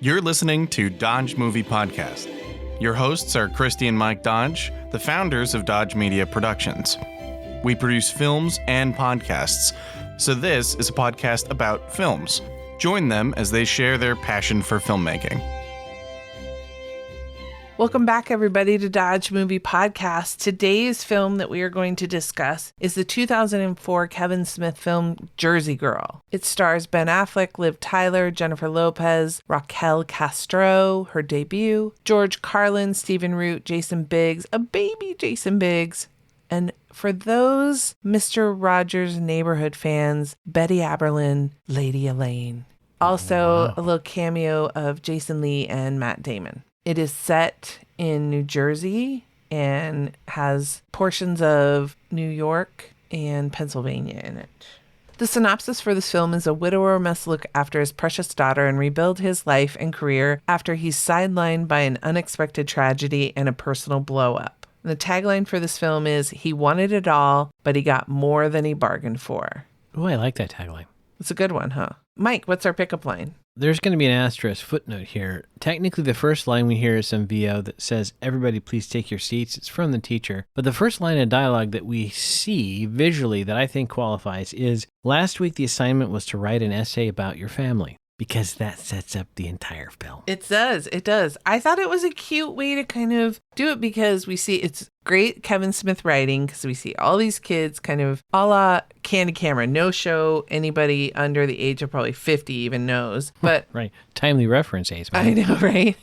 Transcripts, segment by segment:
You're listening to Dodge Movie Podcast. Your hosts are Christy and Mike Dodge, the founders of Dodge Media Productions. We produce films and podcasts, so this is a podcast about films. Join them as they share their passion for filmmaking. Welcome back, everybody, to Dodge Movie Podcast. Today's film that we are going to discuss is the 2004 Kevin Smith film Jersey Girl. It stars Ben Affleck, Liv Tyler, Jennifer Lopez, Raquel Castro, her debut, George Carlin, Stephen Root, Jason Biggs, a baby Jason Biggs, and for those Mr. Rogers' Neighborhood fans, Betty Aberlin, Lady Elaine. Also, a little cameo of Jason Lee and Matt Damon. It is set in New Jersey and has portions of New York and Pennsylvania in it. The synopsis for this film is a widower must look after his precious daughter and rebuild his life and career after he's sidelined by an unexpected tragedy and a personal blow-up. The tagline for this film is, he wanted it all, but he got more than he bargained for. Oh, I like that tagline. It's a good one, huh? Mike, what's our pickup line? There's going to be an asterisk footnote here. Technically, the first line we hear is some VO that says, everybody please take your seats. It's from the teacher. But the first line of dialogue that we see visually that I think qualifies is, last week the assignment was to write an essay about your family. Because that sets up the entire film. It does. It does. I thought it was a cute way to kind of do it because we see it's great Kevin Smith writing because we see all these kids kind of a la Candid Camera. No show anybody under the age of probably 50 even knows. But right. Timely reference, Ace. I know, right?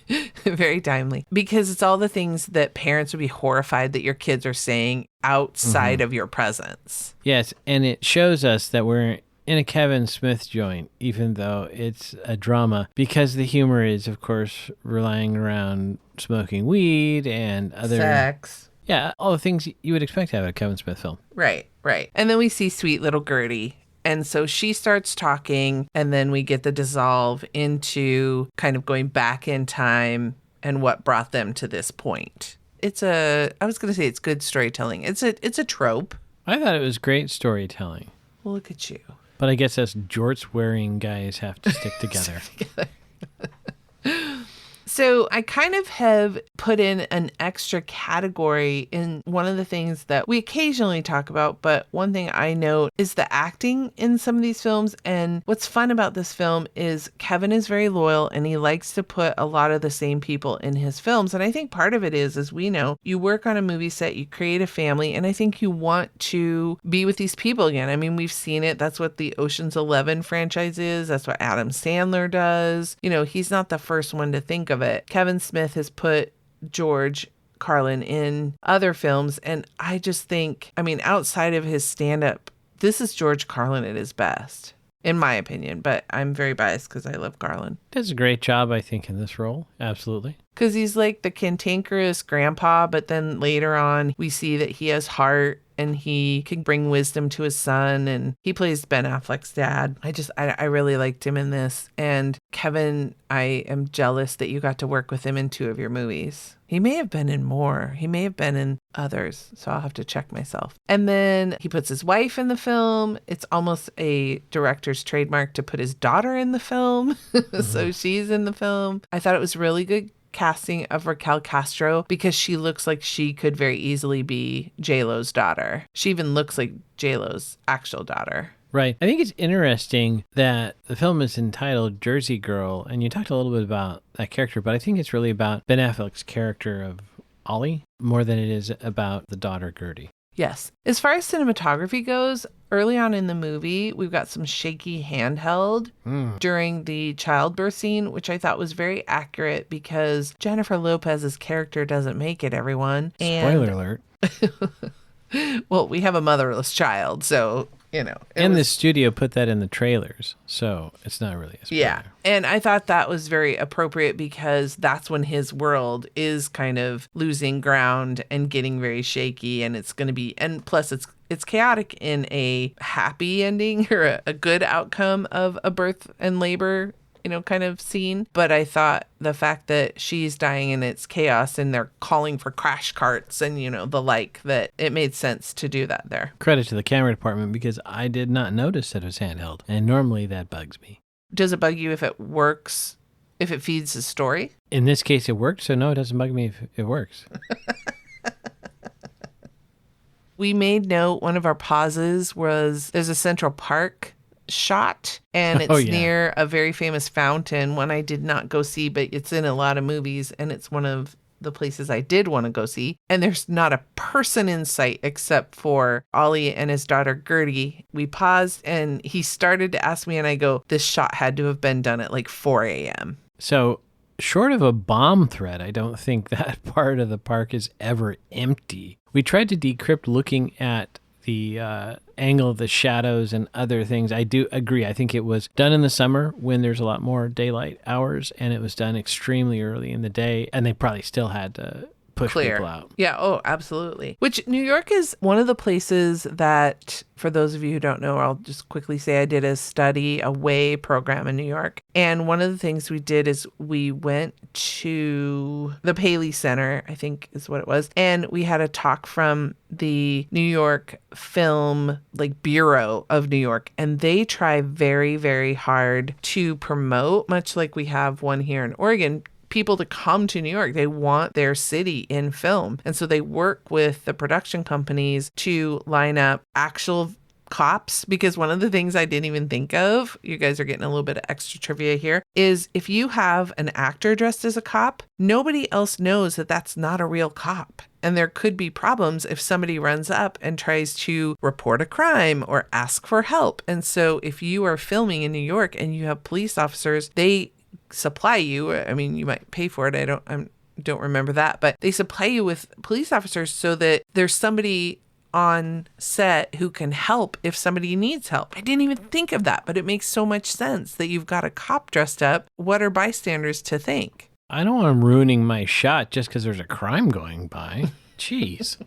Very timely. Because it's all the things that parents would be horrified that your kids are saying outside of your presence. Yes. And it shows us that we're in a Kevin Smith joint, even though it's a drama, because the humor is, of course, relying around smoking weed and other sex. Yeah, all the things you would expect to have a Kevin Smith film. Right, right. And then we see sweet little Gertie. And so she starts talking, and then we get the dissolve into kind of going back in time and what brought them to this point. I was going to say it's good storytelling. It's a trope. I thought it was great storytelling. Well, look at you. But I guess us jorts-wearing guys have to stick together. So I kind of have put in an extra category in one of the things that we occasionally talk about, but one thing I note is the acting in some of these films. And what's fun about this film is Kevin is very loyal and he likes to put a lot of the same people in his films. And I think part of it is, as we know, you work on a movie set, you create a family, and I think you want to be with these people again. I mean, we've seen it. That's what the Ocean's 11 franchise is. That's what Adam Sandler does. You know, he's not the first one to think of it. Kevin Smith has put George Carlin in other films, and I just think, I mean, outside of his stand-up, this is George Carlin at his best, in my opinion, but I'm very biased because I love Carlin. Does a great job, I think, in this role. Absolutely. Because he's like the cantankerous grandpa, but then later on, we see that he has heart and he can bring wisdom to his son, and he plays Ben Affleck's dad. I really liked him in this. And Kevin, I am jealous that you got to work with him in 2 of your movies. He may have been in more. He may have been in others, so I'll have to check myself. And then he puts his wife in the film. It's almost a director's trademark to put his daughter in the film. So she's in the film. I thought it was really good casting of Raquel Castro because she looks like she could very easily be J-Lo's daughter. She even looks like J-Lo's actual daughter. Right. I think it's interesting that the film is entitled Jersey Girl, and you talked a little bit about that character, but I think it's really about Ben Affleck's character of Ollie more than it is about the daughter Gertie. Yes. As far as cinematography goes, early on in the movie, we've got some shaky handheld during the childbirth scene, which I thought was very accurate because Jennifer Lopez's character doesn't make it, everyone. Spoiler alert. Well, we have a motherless child, so, you know. The studio put that in the trailers, so it's not really a spoiler. Yeah, and I thought that was very appropriate because that's when his world is kind of losing ground and getting very shaky, and it's going to be, and plus it's chaotic in a happy ending or a good outcome of a birth and labor, you know, kind of scene. But I thought the fact that she's dying and it's chaos and they're calling for crash carts and, you know, the like, that it made sense to do that there. Credit to the camera department because I did not notice that it was handheld. And normally that bugs me. Does it bug you if it works If it feeds the story. In this case, it worked, so no, it doesn't bug me if it works. We made note, one of our pauses was there's a Central Park shot, and it's near a very famous fountain, one I did not go see, but it's in a lot of movies, and it's one of the places I did want to go see. And there's not a person in sight except for Ollie and his daughter Gertie. We paused, and he started to ask me, and I go, this shot had to have been done at like 4 a.m. So short of a bomb threat, I don't think that part of the park is ever empty. We tried to decrypt looking at the angle of the shadows and other things. I do agree. I think it was done in the summer when there's a lot more daylight hours, and it was done extremely early in the day, and they probably still had to push people out. Yeah, oh, absolutely. Which New York is one of the places that, for those of you who don't know, I'll just quickly say I did a study away program in New York. And one of the things we did is we went to the Paley Center, I think is what it was. And we had a talk from the New York Film Bureau of New York. And they try very, very hard to promote, much like we have one here in Oregon, people to come to New York. They want their city in film. And so they work with the production companies to line up actual cops, because one of the things I didn't even think of, you guys are getting a little bit of extra trivia here, is if you have an actor dressed as a cop, nobody else knows that that's not a real cop. And there could be problems if somebody runs up and tries to report a crime or ask for help. And so if you are filming in New York and you have police officers, they supply you, I mean, you might pay for it, I don't remember that, but they supply you with police officers so that there's somebody on set who can help if somebody needs help. I didn't even think of that, but it makes so much sense that you've got a cop dressed up. What are bystanders to think? I don't want them ruining my shot just because there's a crime going by. Jeez.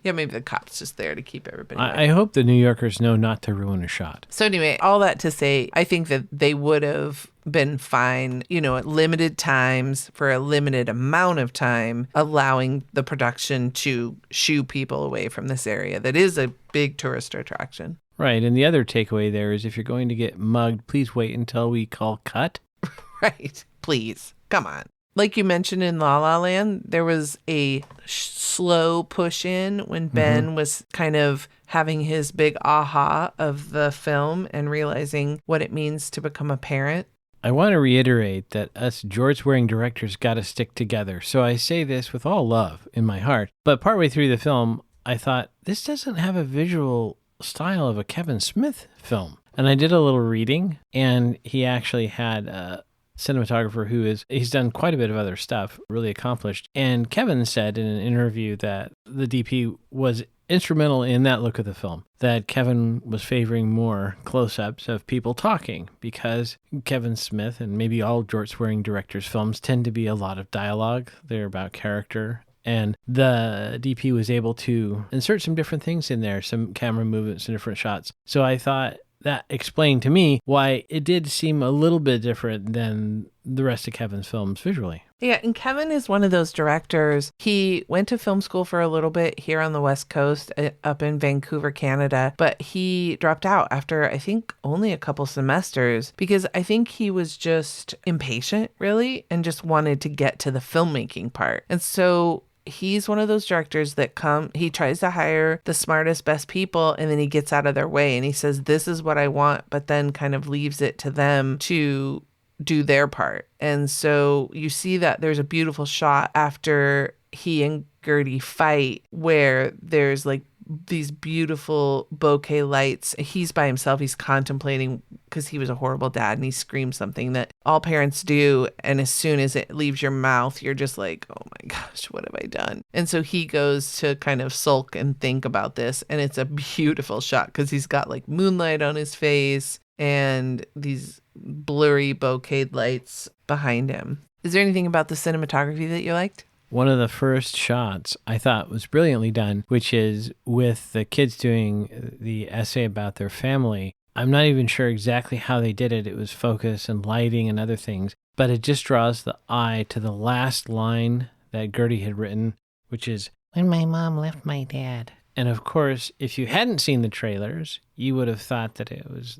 Yeah, maybe the cop's just there to keep everybody. I hope the New Yorkers know not to ruin a shot. So anyway, all that to say, I think that they would have been fine, at limited times for a limited amount of time, allowing the production to shoo people away from this area that is a big tourist attraction. Right. And the other takeaway there is if you're going to get mugged, please wait until we call cut. Right. Please. Come on. Like you mentioned in La La Land, there was a slow push in when Ben was kind of having his big aha of the film and realizing what it means to become a parent. I want to reiterate that us George-wearing directors got to stick together. So I say this with all love in my heart. But partway through the film, I thought, this doesn't have a visual style of a Kevin Smith film. And I did a little reading, and he actually had a cinematographer he's done quite a bit of other stuff, really accomplished. And Kevin said in an interview that the DP was instrumental in that look of the film, that Kevin was favoring more close-ups of people talking, because Kevin Smith and maybe all George-wearing directors' films tend to be a lot of dialogue. They're about character. And the DP was able to insert some different things in there, some camera movements and different shots. So I thought that explained to me why it did seem a little bit different than the rest of Kevin's films visually. Yeah, and Kevin is one of those directors. He went to film school for a little bit here on the West Coast, up in Vancouver, Canada, but he dropped out after, I think, only a couple semesters, because I think he was just impatient, really, and just wanted to get to the filmmaking part. And so he's one of those directors that he tries to hire the smartest, best people, and then he gets out of their way and he says, this is what I want, but then kind of leaves it to them to do their part. And so you see that there's a beautiful shot after he and Gertie fight where there's these beautiful bouquet lights. He's by himself. He's contemplating, because he was a horrible dad, and he screams something that all parents do. And as soon as it leaves your mouth, you're just like, oh my gosh, what have I done? And so he goes to kind of sulk and think about this. And it's a beautiful shot because he's got moonlight on his face and these blurry bouquet lights behind him. Is there anything about the cinematography that you liked? One of the first shots I thought was brilliantly done, which is with the kids doing the essay about their family. I'm not even sure exactly how they did it. It was focus and lighting and other things, but it just draws the eye to the last line that Gertie had written, which is, when my mom left my dad. And of course, if you hadn't seen the trailers, you would have thought that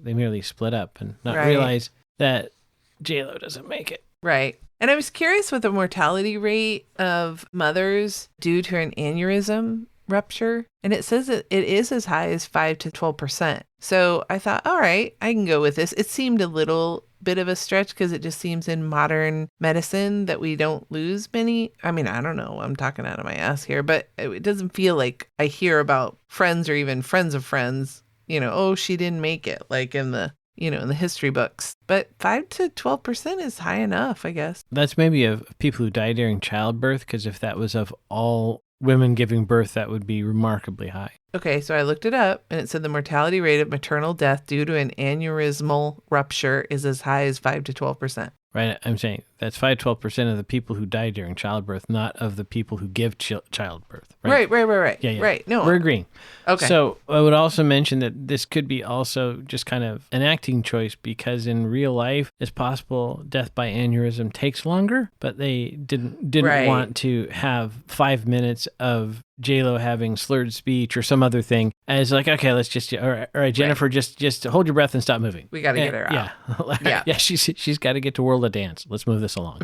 they merely split up and not realize that J-Lo doesn't make it. Right. And I was curious with the mortality rate of mothers due to an aneurysm rupture. And it says that it is as high as 5 to 12%. So I thought, all right, I can go with this. It seemed a little bit of a stretch because it just seems in modern medicine that we don't lose many. I mean, I don't know. I'm talking out of my ass here, but it doesn't feel like I hear about friends or even friends of friends, oh, she didn't make it, like in the history books. But 5 to 12% is high enough, I guess. That's maybe of people who die during childbirth, because if that was of all women giving birth, that would be remarkably high. Okay, so I looked it up, and it said the mortality rate of maternal death due to an aneurysmal rupture is as high as 5 to 12%. Right, I'm saying that's 5 to 12% of the people who die during childbirth, not of the people who give childbirth. Right. Yeah. Right, no. We're agreeing. Okay. So I would also mention that this could be also just kind of an acting choice, because in real life, it's possible death by aneurysm takes longer, but they didn't Right. want to have 5 minutes of J-Lo having slurred speech or some other thing as like, okay, let's just, all right, Jennifer, just hold your breath and stop moving. We got to get her out. Yeah, she's got to get to World of Dance. Let's move this along.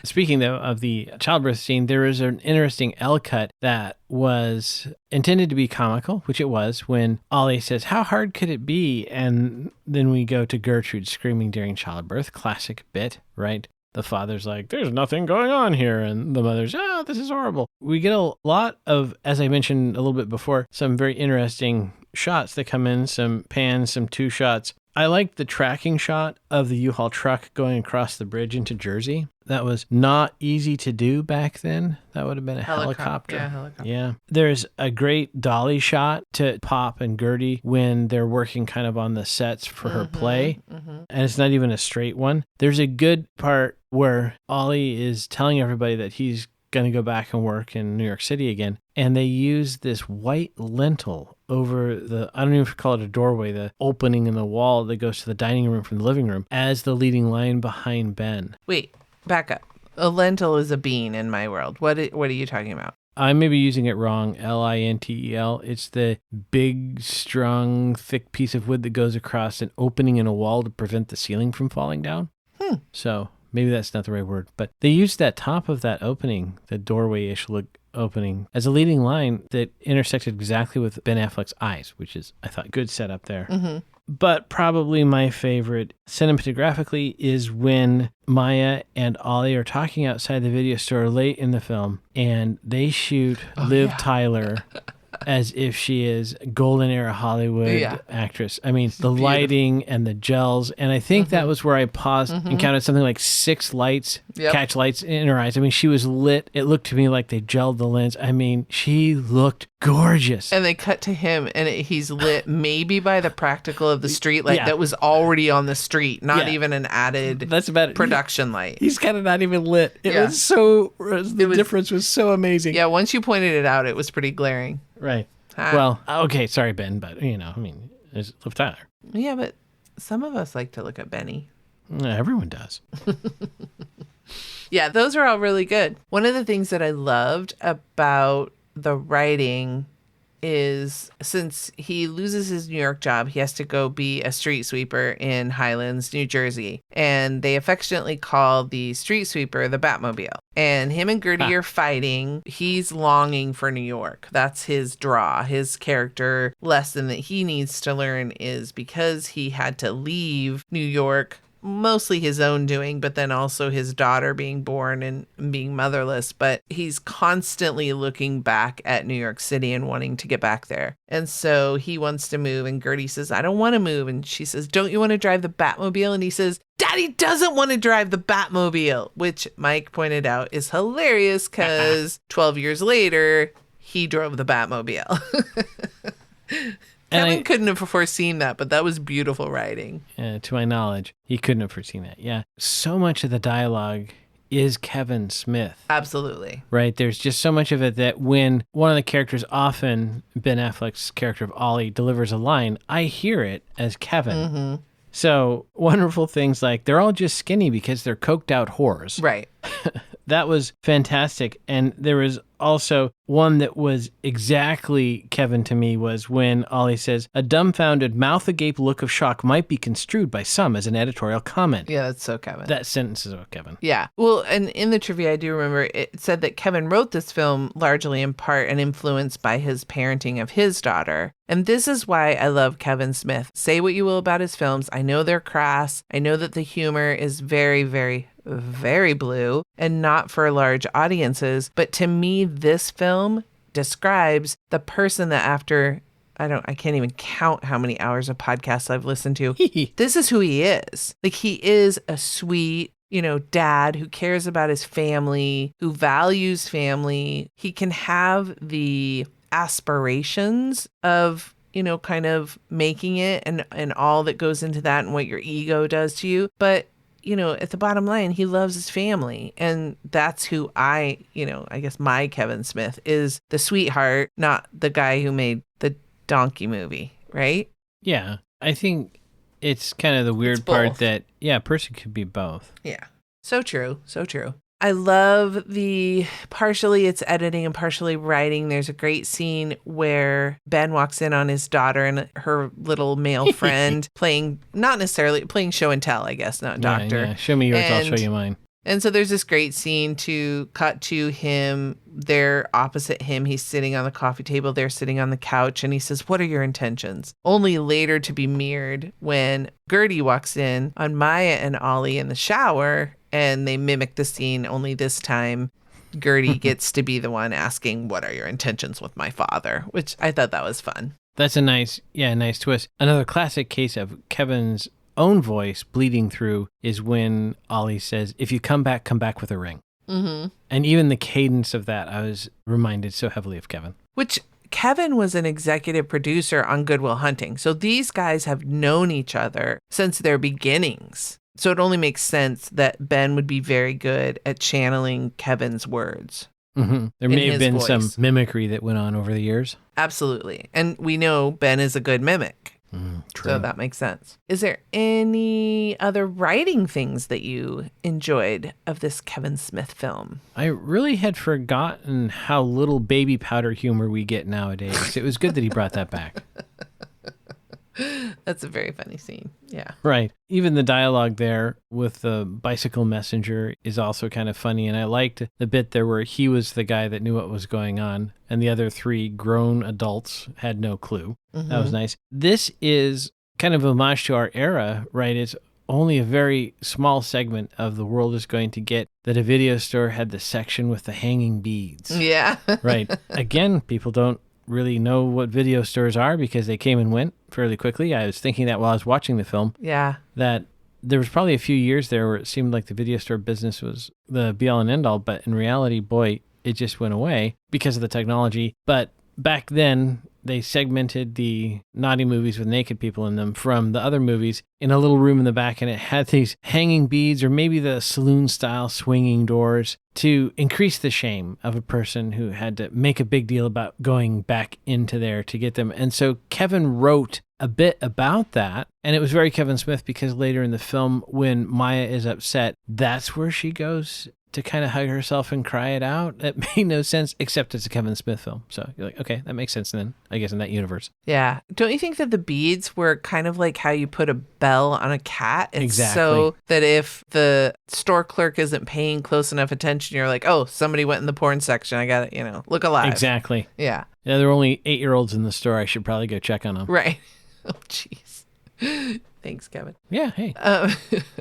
Speaking, though, of the childbirth scene, there is an interesting L cut that was intended to be comical, which it was, when Ollie says, "How hard could it be?" And then we go to Gertrude screaming during childbirth. Classic bit, right? The father's like, "There's nothing going on here." And the mother's, "Oh, this is horrible." We get a lot of, as I mentioned a little bit before, some very interesting shots that come in, some pans, some two shots. I like the tracking shot of the U-Haul truck going across the bridge into Jersey. That was not easy to do back then. That would have been a helicopter. Yeah, helicopter. Yeah. There's a great dolly shot to Pop and Gertie when they're working kind of on the sets for her play. And it's not even a straight one. There's a good part where Ollie is telling everybody that he's going to go back and work in New York City again. And they use this white lintel over the, I don't even call it a doorway, the opening in the wall that goes to the dining room from the living room, as the leading line behind Ben. Wait, back up. A lentil is a bean in my world. What are you talking about? I may be using it wrong. Lintel. It's the big, strong, thick piece of wood that goes across an opening in a wall to prevent the ceiling from falling down. So maybe that's not the right word, but they used that top of that opening, the doorway-ish look opening, as a leading line that intersected exactly with Ben Affleck's eyes, which is, I thought, good setup there. But probably my favorite cinematographically is when Maya and Ollie are talking outside the video store late in the film, and they shoot Liv Tyler as if she is golden era Hollywood actress. I mean, the lighting and the gels. And I think that was where I paused and counted something like 6 lights, catch lights in her eyes. I mean, she was lit. It looked to me like they gelled the lens. I mean, she looked gorgeous. And they cut to him, and he's lit maybe by the practical of the street light that was already on the street, not even an added production light. He's kind of not even lit. It was so, the difference was so amazing. Yeah, once you pointed it out, it was pretty glaring. Right. Well, okay, sorry, Ben, but, I mean, there's Liv Tyler. Yeah, but some of us like to look at Benny. Everyone does. Yeah, those are all really good. One of the things that I loved about the writing is, since he loses his New York job, he has to go be a street sweeper in Highlands, New Jersey. And they affectionately call the street sweeper the Batmobile. And him and Gertie are fighting. He's longing for New York. That's his draw. His character lesson that he needs to learn is because he had to leave New York, mostly his own doing, but then also his daughter being born and being motherless. But he's constantly looking back at New York City and wanting to get back there. And so he wants to move. And Gertie says, "I don't want to move." And she says, "Don't you want to drive the Batmobile?" And he says, "Daddy doesn't want to drive the Batmobile," which Mike pointed out is hilarious because 12 years later, he drove the Batmobile. Kevin couldn't have foreseen that, but that was beautiful writing. To my knowledge, he couldn't have foreseen that. Yeah. So much of the dialogue is Kevin Smith. Absolutely. Right? There's just so much of it that when one of the characters, often Ben Affleck's character of Ollie, delivers a line, I hear it as Kevin. So wonderful things like they're all just skinny because they're coked out whores. Right. That was fantastic. And there was also one that was exactly Kevin to me was when Ollie says, a dumbfounded, mouth agape look of shock might be construed by some as an editorial comment. Yeah, that's so Kevin. That sentence is about Kevin. Yeah. Well, and in the trivia, I do remember it said that Kevin wrote this film largely in part and influenced by his parenting of his daughter. And this is why I love Kevin Smith. Say what you will about his films. I know they're crass. I know that the humor is very, very, very blue and not for large audiences. But to me, this film describes the person that after, I can't even count how many hours of podcasts I've listened to. This is who he is. Like, he is a sweet, dad who cares about his family, who values family. He can have the aspirations of, kind of making it and all that goes into that and what your ego does to you. But, at the bottom line, he loves his family. And that's who I guess my Kevin Smith is, the sweetheart, not the guy who made the donkey movie, right? Yeah. I think it's kind of the weird part that, a person could be both. Yeah. So true. So true. I love partially it's editing and partially writing. There's a great scene where Ben walks in on his daughter and her little male friend not necessarily playing show and tell, I guess, not doctor. Yeah. Show me yours, I'll show you mine. And so there's this great scene to cut to him. They're opposite him. He's sitting on the coffee table. They're sitting on the couch. And he says, what are your intentions? Only later to be mirrored when Gertie walks in on Maya and Ollie in the shower. And they mimic the scene, only this time Gertie gets to be the one asking, what are your intentions with my father? Which I thought that was fun. That's a nice twist. Another classic case of Kevin's own voice bleeding through is when Ollie says, if you come back with a ring. Mm-hmm. And even the cadence of that, I was reminded so heavily of Kevin. Which Kevin was an executive producer on Good Will Hunting. So these guys have known each other since their beginnings. So it only makes sense that Ben would be very good at channeling Kevin's words. Mm-hmm. There may have been voice. some mimicry that went on over the years. Absolutely. And we know Ben is a good mimic. True. So that makes sense. Is there any other writing things that you enjoyed of this Kevin Smith film? I really had forgotten how little baby powder humor we get nowadays. It was good that he brought that back. That's a very funny scene. Yeah. Right. Even the dialogue there with the bicycle messenger is also kind of funny. And I liked the bit there where he was the guy that knew what was going on and the other three grown adults had no clue. Mm-hmm. That was nice. This is kind of homage to our era, right? It's only a very small segment of the world is going to get that a video store had the section with the hanging beads. Yeah. Right. Again, people don't really know what video stores are because they came and went fairly quickly. I was thinking that while I was watching the film. Yeah. That there was probably a few years there where it seemed like the video store business was the be all and end all, but in reality, boy, it just went away because of the technology. But back then, they segmented the naughty movies with naked people in them from the other movies in a little room in the back, and it had these hanging beads or maybe the saloon-style swinging doors to increase the shame of a person who had to make a big deal about going back into there to get them. And so Kevin wrote a bit about that, and it was very Kevin Smith because later in the film, when Maya is upset, that's where she goes to kind of hug herself and cry it out. It made no sense, except it's a Kevin Smith film. So you're like, okay, that makes sense then, I guess, in that universe. Yeah. Don't you think that the beads were kind of like how you put a bell on a cat? It's exactly. So that if the store clerk isn't paying close enough attention, you're like, oh, somebody went in the porn section. I got to, look alive. Exactly. Yeah. Yeah, there were only 8-year-olds in the store. I should probably go check on them. Right. Oh, jeez. Thanks, Kevin. Yeah, hey.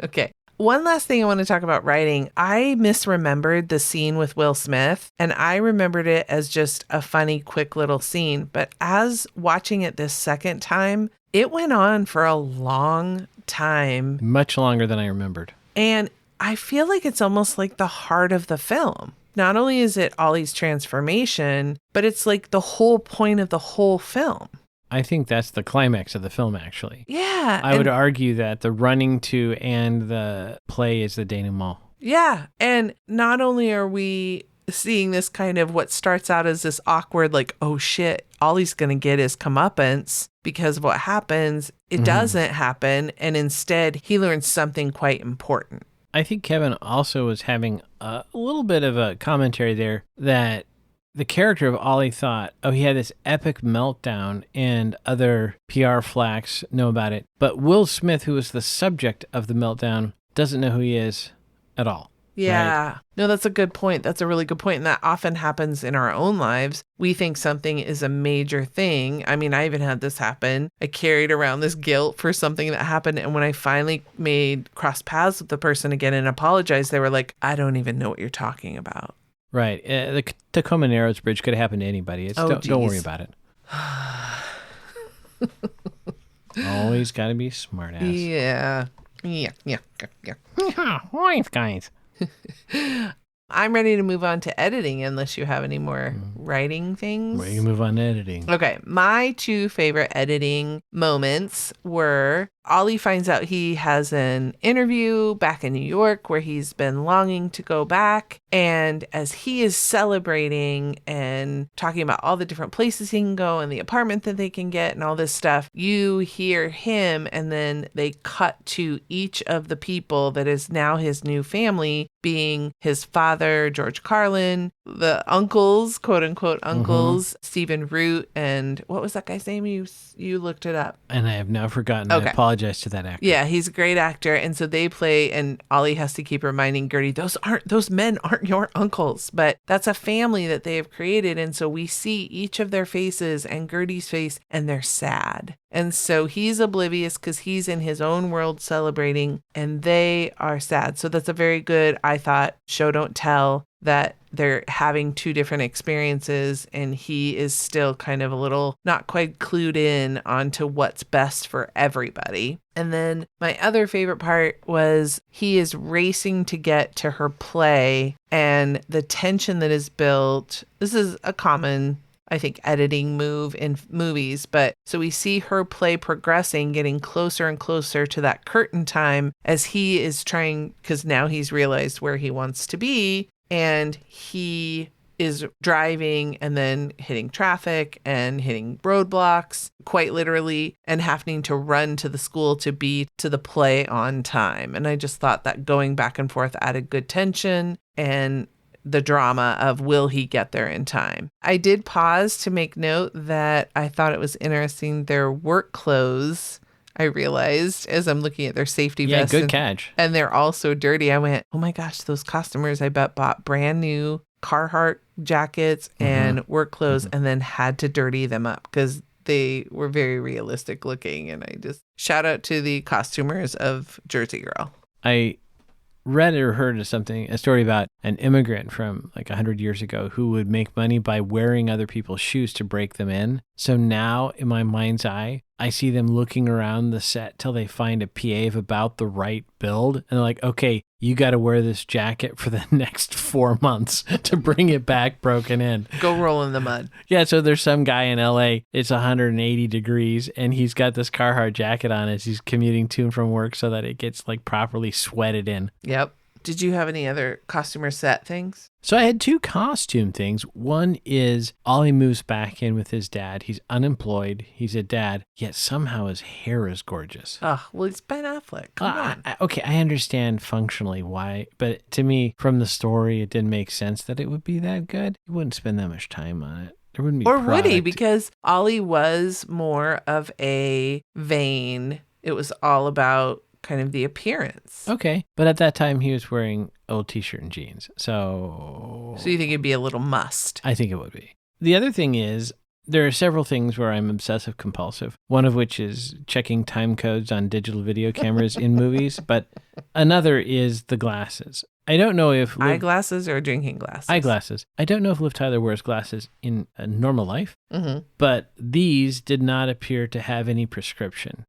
Okay. One last thing I want to talk about writing. I misremembered the scene with Will Smith, and I remembered it as just a funny, quick little scene. But as watching it this second time, it went on for a long time. Much longer than I remembered. And I feel like it's almost like the heart of the film. Not only is it Ollie's transformation, but it's like the whole point of the whole film. I think that's the climax of the film, actually. Yeah. I would argue that the running to and the play is the denouement. Yeah. And not only are we seeing this kind of what starts out as this awkward, like, oh shit, Ollie's going to get his comeuppance because of what happens. It doesn't happen. And instead, he learns something quite important. I think Kevin also was having a little bit of a commentary there that the character of Ollie thought, oh, he had this epic meltdown and other PR flacks know about it. But Will Smith, who was the subject of the meltdown, doesn't know who he is at all. Yeah. Right? No, that's a good point. That's a really good point. And that often happens in our own lives. We think something is a major thing. I mean, I even had this happen. I carried around this guilt for something that happened. And when I finally crossed paths with the person again and apologized, they were like, I don't even know what you're talking about. Right. The Tacoma Narrows Bridge could have happened to anybody. Don't worry about it. Always got to be smart ass. Yeah. Guys. I'm ready to move on to editing unless you have any more writing things. We can move on to editing. Okay. My two favorite editing moments were Ollie finds out he has an interview back in New York where he's been longing to go back. And as he is celebrating and talking about all the different places he can go and the apartment that they can get and all this stuff, you hear him and then they cut to each of the people that is now his new family, being his father, George Carlin, the uncles, quote unquote uncles, Stephen Root, and what was that guy's name? You looked it up. And I have now forgotten. Okay. I apologize to that actor. Yeah, he's a great actor. And so they play, and Ollie has to keep reminding Gertie, those men aren't your uncles, but that's a family that they have created. And so we see each of their faces and Gertie's face, and they're sad. And so he's oblivious because he's in his own world celebrating, and they are sad. So that's a very good, I thought, show don't tell, that they're having two different experiences and he is still kind of a little not quite clued in onto what's best for everybody. And then my other favorite part was he is racing to get to her play and the tension that is built. This is a common, I think, editing move in movies. But so we see her play progressing, getting closer and closer to that curtain time as he is trying, because now he's realized where he wants to be. And he is driving and then hitting traffic and hitting roadblocks, quite literally, and having to run to the school to be to the play on time. And I just thought that going back and forth added good tension and the drama of will he get there in time. I did pause to make note that I thought it was interesting their work clothes. I realized as I'm looking at their safety vests. Yeah, good catch. And they're all so dirty. I went, oh my gosh, those costumers, I bet, bought brand new Carhartt jackets and work clothes and then had to dirty them up because they were very realistic looking. And I just shout out to the costumers of Jersey Girl. I read or heard of something, a story about an immigrant from like 100 years ago who would make money by wearing other people's shoes to break them in. So now in my mind's eye, I see them looking around the set till they find a PA of about the right build. And they're like, okay, you got to wear this jacket for the next 4 months to bring it back broken in. Go roll in the mud. Yeah, so there's some guy in LA, it's 180 degrees, and he's got this Carhartt jacket on as he's commuting to and from work so that it gets like properly sweated in. Yep. Did you have any other costumer set things? So I had two costume things. One is Ollie moves back in with his dad. He's unemployed. He's a dad, yet somehow his hair is gorgeous. Oh, well, it's Ben Affleck. Come on. Okay, I understand functionally why, but to me, from the story, it didn't make sense that it would be that good. He wouldn't spend that much time on it. There wouldn't be Or would he? product. Because Ollie was more of a vain. It was all about kind of the appearance. Okay, but at that time, he was wearing old t-shirt and jeans. So So you think it'd be a little must? I think it would be. The other thing is, there are several things where I'm obsessive compulsive, one of which is checking time codes on digital video cameras in movies, but another is the glasses. I don't know if... Eyeglasses or drinking glasses? Eyeglasses. I don't know if Liv Tyler wears glasses in a normal life, but these did not appear to have any prescription.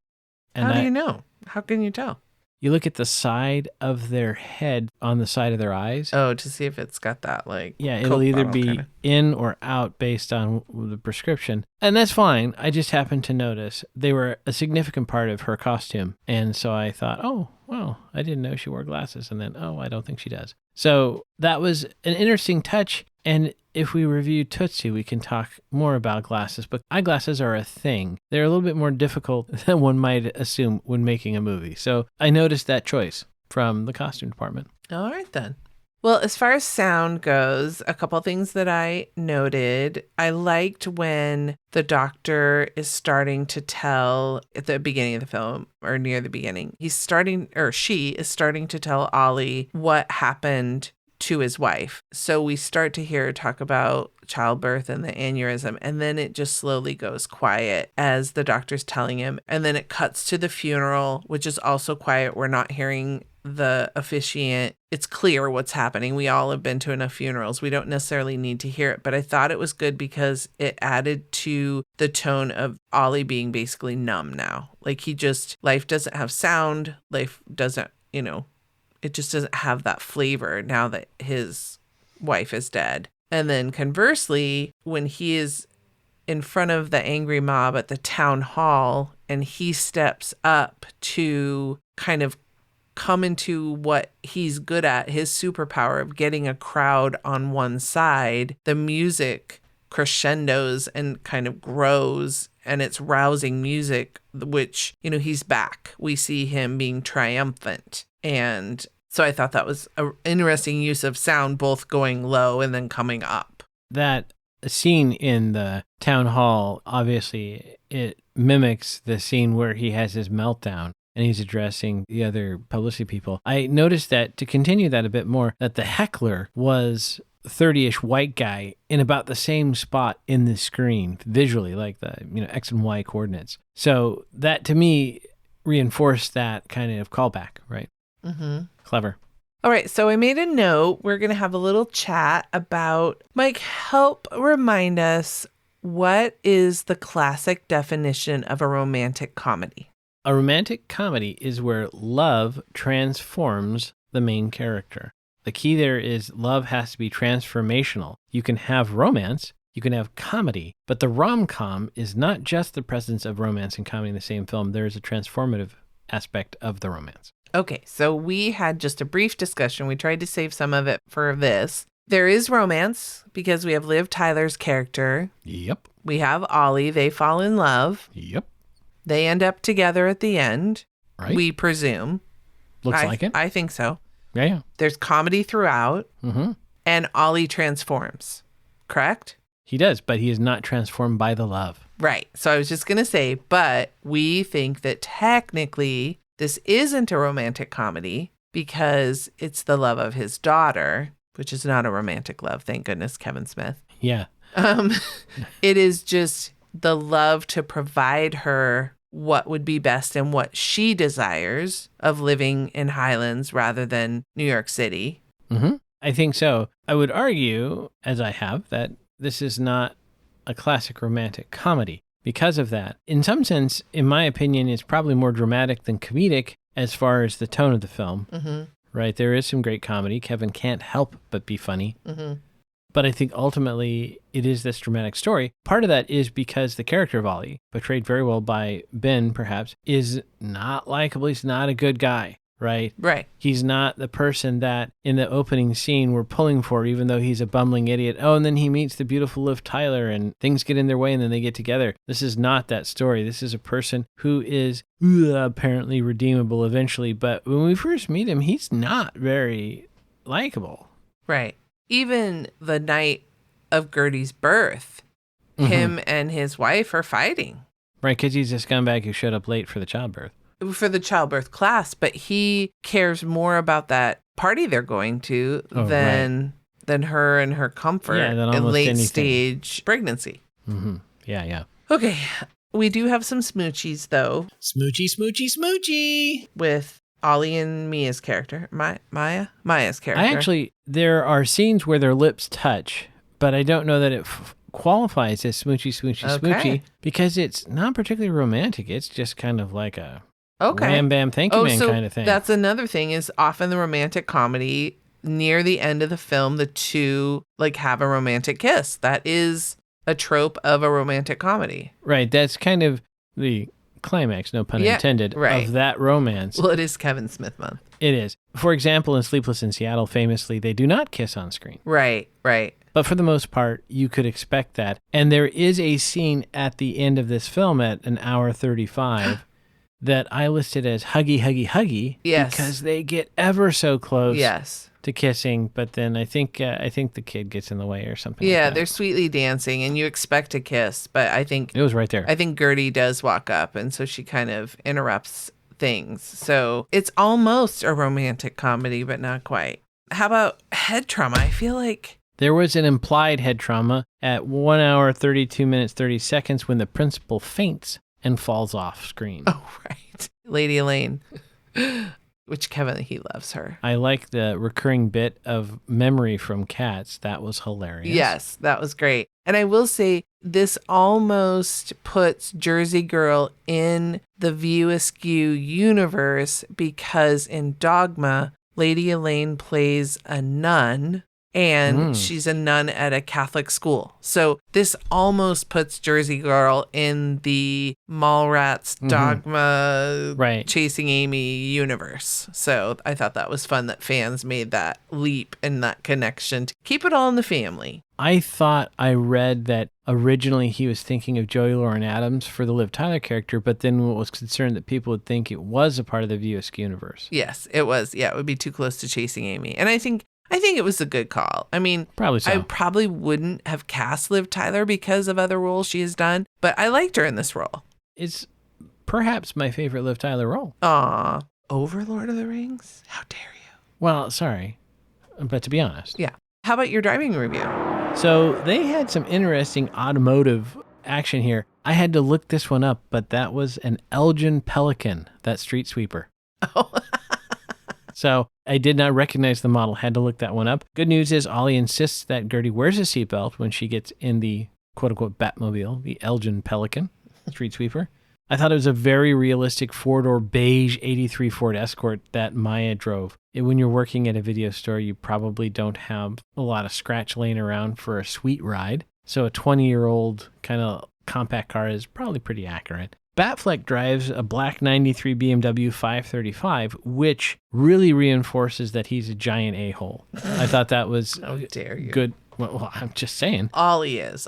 And How do you know? How can you tell? You look at the side of their head on the side of their eyes. Oh, to see if it's got that like... Yeah, it'll Coke either bottle be kinda. in or out based on the prescription. And that's fine. I just happened to notice they were a significant part of her costume. And so I thought, oh, well, I didn't know she wore glasses. And then, oh, I don't think she does. So that was an interesting touch. And if we review Tootsie, we can talk more about glasses. But eyeglasses are a thing. They're a little bit more difficult than one might assume when making a movie. So I noticed that choice from the costume department. All right, then. Well, as far as sound goes, a couple things that I noted. I liked when the doctor is starting to tell at the beginning of the film or near the beginning. She is starting to tell Ollie what happened to his wife. So we start to hear her talk about childbirth and the aneurysm, and then it just slowly goes quiet as the doctor's telling him. And then it cuts to the funeral, which is also quiet. We're not hearing the officiant. It's clear what's happening. We all have been to enough funerals. We don't necessarily need to hear it, but I thought it was good because it added to the tone of Ollie being basically numb now. Like life doesn't have sound. Life doesn't, it just doesn't have that flavor now that his wife is dead. And then conversely, when he is in front of the angry mob at the town hall and he steps up to kind of come into what he's good at, his superpower of getting a crowd on one side, the music crescendos and kind of grows, and it's rousing music, which, he's back. We see him being triumphant. And so I thought that was an interesting use of sound, both going low and then coming up. That scene in the town hall, obviously, it mimics the scene where he has his meltdown and he's addressing the other publicity people. I noticed that, to continue that a bit more, that the heckler was 30-ish white guy in about the same spot in the screen visually, like the X and Y coordinates. So that, to me, reinforced that kind of callback, right? Mm-hmm. Clever. All right, so I made a note. We're going to have a little chat about, Mike, help remind us, what is the classic definition of a romantic comedy? A romantic comedy is where love transforms the main character. The key there is love has to be transformational. You can have romance, you can have comedy, but the rom-com is not just the presence of romance and comedy in the same film. There is a transformative aspect of the romance. Okay, so we had just a brief discussion. We tried to save some of it for this. There is romance because we have Liv Tyler's character. Yep. We have Ollie. They fall in love. Yep. They end up together at the end, right? We presume. Looks like it. I think so. Yeah. There's comedy throughout, mm-hmm. and Ollie transforms, correct? He does, but he is not transformed by the love. Right. So I was just going to say, but we think that technically this isn't a romantic comedy because it's the love of his daughter, which is not a romantic love. Thank goodness, Kevin Smith. Yeah. It is just the love to provide her what would be best and what she desires of living in Highlands rather than New York City. Mm-hmm. I think so. I would argue, as I have, that this is not a classic romantic comedy. Because of that, in some sense, in my opinion, it's probably more dramatic than comedic as far as the tone of the film. Mm-hmm. Right? There is some great comedy. Kevin can't help but be funny. Mm-hmm. But I think ultimately it is this dramatic story. Part of that is because the character of Ollie, portrayed very well by Ben, perhaps, is not likable. He's not a good guy, right? Right. He's not the person that in the opening scene we're pulling for, even though he's a bumbling idiot. Oh, and then he meets the beautiful Liv Tyler and things get in their way and then they get together. This is not that story. This is a person who is apparently redeemable eventually. But when we first meet him, he's not very likable. Right. Even the night of Gertie's birth, him and his wife are fighting. Right, because he's a scumbag who showed up late for the childbirth. For the childbirth class, but he cares more about that party they're going to than her and her comfort in late stage pregnancy. Mm-hmm. Yeah. Okay, we do have some smoochies though. Smoochie. With Ollie and Mia's character, Maya's character. There are scenes where their lips touch, but I don't know that it qualifies as smoochy, because it's not particularly romantic. It's just kind of like a wham bam thank you man kind of thing. That's another thing is often the romantic comedy near the end of the film, the two have a romantic kiss. That is a trope of a romantic comedy. Right. That's kind of the climax, no pun intended, of that romance. Well, it is Kevin Smith month. It is. For example, in Sleepless in Seattle, famously, they do not kiss on screen. Right. But for the most part, you could expect that. And there is a scene at the end of this film at an hour 35 that I listed as huggy, yes, because they get ever so close. Yes. to kissing, but then I think the kid gets in the way or something. Yeah, like that. they're sweetly dancing, and you expect a kiss, but I think It was right there. I think Gertie does walk up, and so she kind of interrupts things. So it's almost a romantic comedy, but not quite. How about head trauma? I feel like There was an implied head trauma at 1 hour, 32 minutes, 30 seconds when the principal faints and falls off screen. oh right, Lady Elaine, which Kevin he loves her. I like the recurring bit of memory from Cats. That was hilarious. Yes, that was great. And I will say this almost puts Jersey Girl in the View Askew universe because in Dogma, Lady Elaine plays a nun and she's a nun at a Catholic school. So this almost puts Jersey Girl in the Mallrats Dogma Chasing Amy universe. So I thought that was fun that fans made that leap and that connection to keep it all in the family. I thought I read that originally he was thinking of Joey Lauren Adams for the Liv Tyler character, but then was concerned that people would think it was a part of the View Askew universe. Yes, it was. Yeah, it would be too close to Chasing Amy. And I think it was a good call. I mean, probably so. I probably wouldn't have cast Liv Tyler because of other roles she has done, but I liked her in this role. It's perhaps my favorite Liv Tyler role. Aw, over Lord of the Rings? How dare you? Well, sorry, but to be honest. Yeah. How about your driving review? So they had some interesting automotive action here. I had to look this one up, but that was an Elgin Pelican, that street sweeper. Oh. So I did not recognize the model, had to look that one up. Good news is Ollie insists that Gertie wears a seatbelt when she gets in the quote-unquote Batmobile, the Elgin Pelican street sweeper. I thought it was a very realistic four-door beige 83 Ford Escort that Maya drove. When you're working at a video store, you probably don't have a lot of scratch laying around for a sweet ride. So a 20-year-old kind of compact car is probably pretty accurate. Affleck drives a black 93 BMW 535, which really reinforces that he's a giant a-hole. I thought that was How dare you? Good. Well, I'm just saying. Ollie is.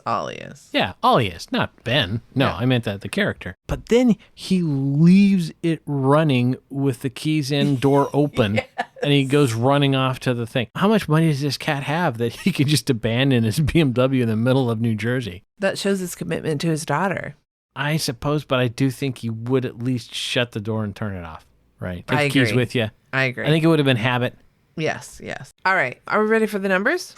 Yeah, Ollie is, not Ben. No, Yeah. I meant that the character. But then he leaves it running with the keys in, door open, and he goes running off to the thing. How much money does this cat have that he could just abandon his BMW in the middle of New Jersey? That shows his commitment to his daughter. I suppose, but I do think he would at least shut the door and turn it off. Right. Take I the keys agree. with you. I agree. I think it would have been habit. Yes. All right. Are we ready for the numbers?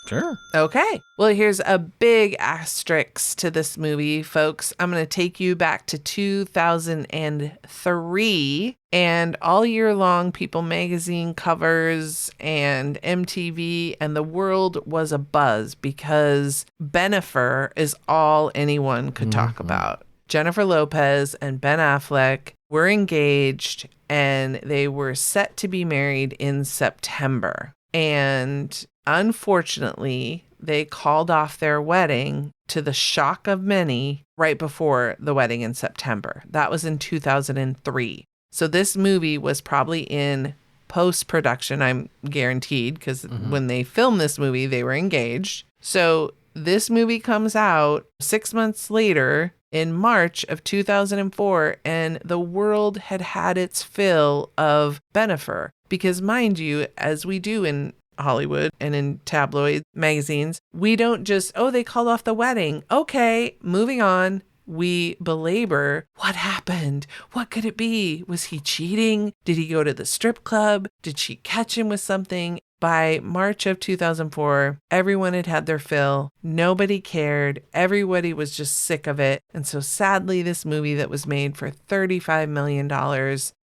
Sure. Okay. Well, here's a big asterisk to this movie, folks. I'm going to take you back to 2003, and all year long, People magazine covers and MTV and the world was abuzz because Bennifer is all anyone could talk about. Jennifer Lopez and Ben Affleck were engaged, and they were set to be married in September. And unfortunately, they called off their wedding to the shock of many right before the wedding in September. That was in 2003. So this movie was probably in post-production, I'm guaranteed, because when they filmed this movie, they were engaged. So this movie comes out 6 months later in March of 2004, and the world had had its fill of Bennifer. Because mind you, as we do in Hollywood and in tabloid magazines, we don't just, they called off the wedding. Okay, moving on. We belabor what happened. What could it be? Was he cheating? Did he go to the strip club? Did she catch him with something? By March of 2004, everyone had had their fill. Nobody cared. Everybody was just sick of it. And so sadly, this movie that was made for $35 million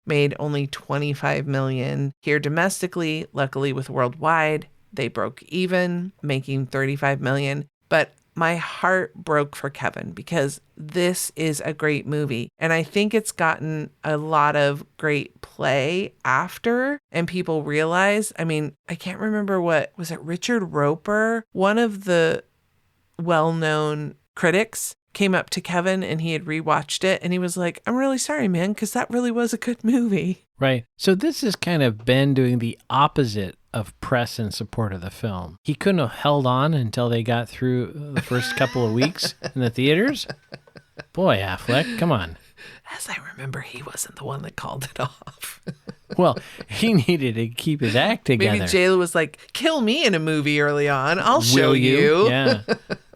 made only $25 million here domestically. Luckily with worldwide, they broke even, making $35 million. But my heart broke for Kevin because this is a great movie. And I think it's gotten a lot of great play after, and people realize, I mean, I can't remember was it Richard Roper? One of the well-known critics came up to Kevin and he had rewatched it and he was like, I'm really sorry, man, because that really was a good movie. Right. So this is kind of Ben doing the opposite of press in support of the film. He couldn't have held on until they got through the first couple of weeks in the theaters. Boy, Affleck, come on. As I remember, he wasn't the one that called it off. Well, he needed to keep his act together. Maybe J-Lo was like, kill me in a movie early on. I'll show Will you. Yeah.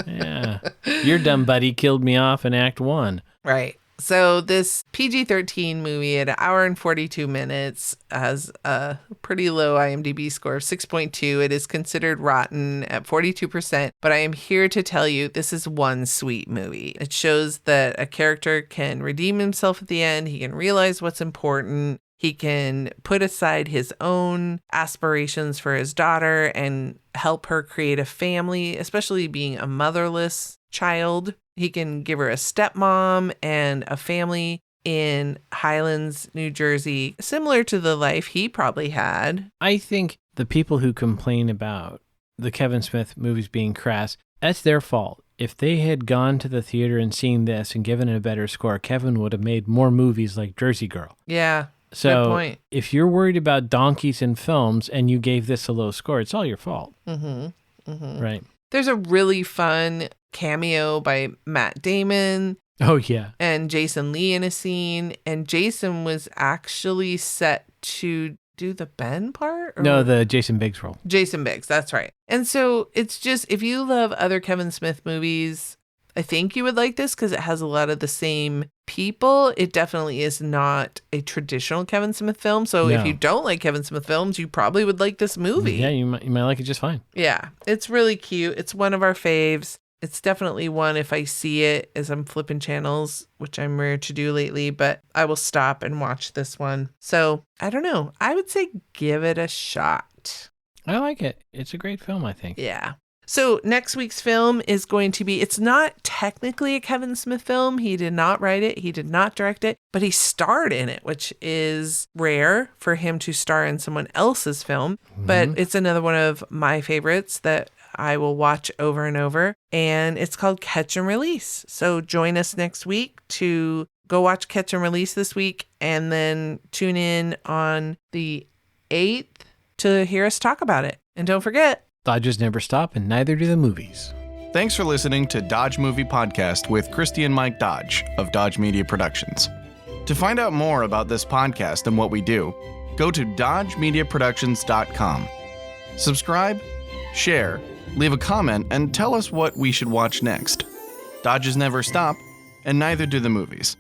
Yeah. Your dumb buddy killed me off in Act 1. Right. So this PG-13 movie at 1 hour and 42 minutes has a pretty low IMDb score of 6.2. It is considered rotten at 42%, but I am here to tell you this is one sweet movie. It shows that a character can redeem himself at the end. He can realize what's important. He can put aside his own aspirations for his daughter and help her create a family, especially being a motherless child. He can give her a stepmom and a family in Highlands, New Jersey, similar to the life he probably had. I think the people who complain about the Kevin Smith movies being crass, that's their fault. If they had gone to the theater and seen this and given it a better score, Kevin would have made more movies like Jersey Girl. Yeah. So good point. If you're worried about donkeys in films and you gave this a low score, it's all your fault. Mm-hmm. Mm-hmm. Right. There's a really fun cameo by Matt Damon. Oh, yeah. And Jason Lee in a scene. And Jason was actually set to do the Ben part? No, the Jason Biggs role. Jason Biggs, that's right. And so it's just, if you love other Kevin Smith movies, I think you would like this because it has a lot of the same people. It definitely is not a traditional Kevin Smith film. So if you don't like Kevin Smith films, you probably would like this movie. Yeah, you might like it just fine. Yeah, it's really cute. It's one of our faves. It's definitely one, if I see it as I'm flipping channels, which I'm rare to do lately, but I will stop and watch this one. So I don't know. I would say give it a shot. I like it. It's a great film, I think. Yeah. So next week's film is going to be, it's not technically a Kevin Smith film. He did not write it. He did not direct it, but he starred in it, which is rare for him to star in someone else's film. Mm-hmm. But it's another one of my favorites that I will watch over and over. And it's called Catch and Release. So join us next week to go watch Catch and Release this week, and then tune in on the 8th to hear us talk about it. And don't forget, Dodgers never stop, and neither do the movies. Thanks for listening to Dodge Movie Podcast with Christy and Mike Dodge of Dodge Media Productions. To find out more about this podcast and what we do, go to dodgemediaproductions.com. Subscribe, share, leave a comment, and tell us what we should watch next. Dodges never stop, and neither do the movies.